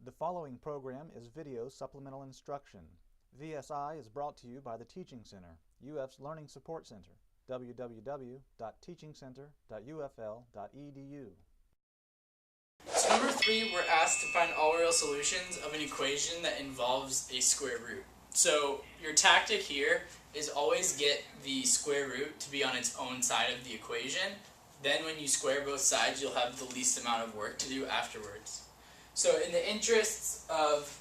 The following program is video supplemental instruction. VSI is brought to you by the Teaching Center, UF's Learning Support Center, www.teachingcenter.ufl.edu. So number 3, we're asked to find all real solutions of an equation that involves a square root. So your tactic here is always get the square root to be on its own side of the equation. Then when you square both sides, you'll have the least amount of work to do afterwards. So in the interests of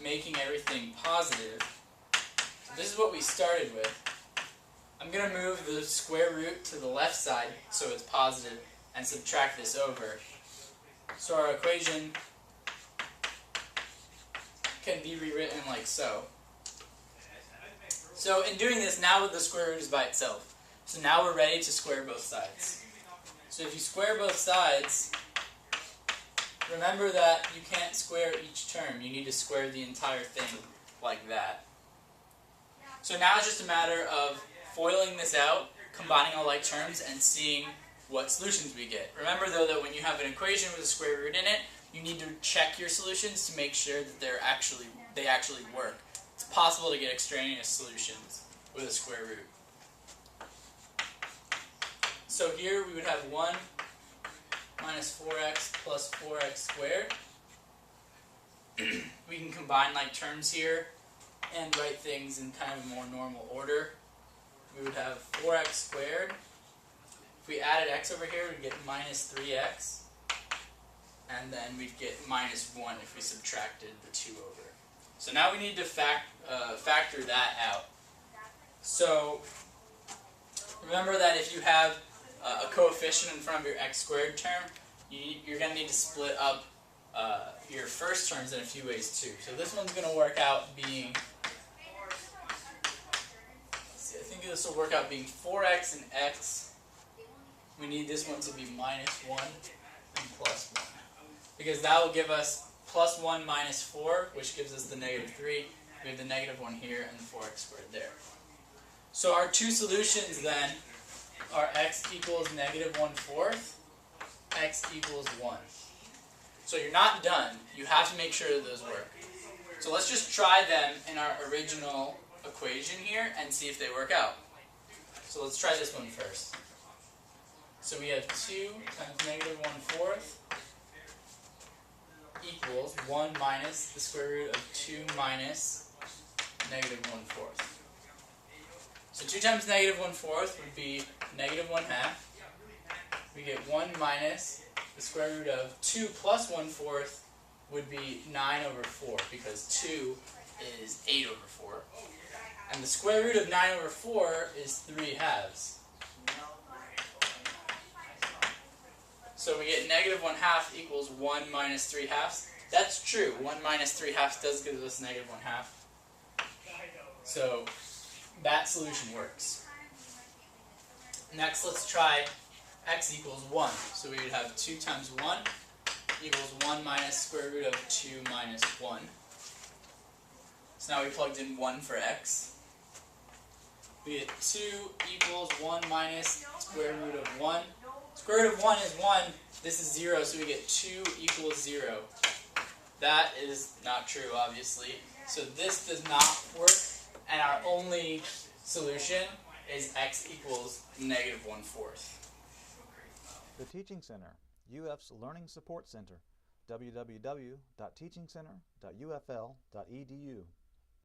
making everything positive, this is what we started with. I'm going to move the square root to the left side so it's positive and subtract this over. So our equation can be rewritten like so. So in doing this, now the square root is by itself. So now we're ready to square both sides. So if you square both sides, remember that you can't square each term. You need to square the entire thing like that. So now it's just a matter of FOILing this out, combining all like terms, and seeing what solutions we get. Remember though that when you have an equation with a square root in it, you need to check your solutions to make sure that they actually work. It's possible to get extraneous solutions with a square root. So here we would have 1 minus 4x plus 4x squared. We can combine like terms here and write things in kind of a more normal order. We would have 4x squared. If we added x over here, we'd get minus 3x. And then we'd get minus 1 if we subtracted the 2 over. So now we need to factor that out. So remember that if you have a coefficient in front of your x squared term, you're going to need to split up your first terms in a few ways too. So this one's going to work out being, I think this will work out being 4x and x. We need this one to be minus 1 and plus 1. Because that will give us plus 1 minus 4, which gives us the negative 3. We have the negative 1 here and the 4x squared there. So our two solutions then are x equals negative 1/4, x equals 1. So you're not done. You have to make sure that those work. So let's just try them in our original equation here and see if they work out. So let's try this one first. So we have 2 times negative 1/4 equals 1 minus the square root of 2 minus negative 1/4. So 2 times negative 1/4 would be negative 1/2. We get 1 minus the square root of 2 plus 1/4 would be 9 over 4, because 2 is 8 over 4. And the square root of 9 over 4 is 3/2. So we get negative 1/2 equals 1 minus 3/2. That's true. 1 minus 3/2 does give us negative 1/2. So that solution works. Next, let's try x equals 1. So we would have 2 times 1 equals 1 minus square root of 2 minus 1. So now we plugged in 1 for x. We get 2 equals 1 minus square root of 1. Square root of 1 is 1. This is 0, so we get 2 equals 0. That is not true, obviously. So this does not work, and our only solution is x equals negative 1/4. The Teaching Center, UF's Learning Support Center, www.teachingcenter.ufl.edu.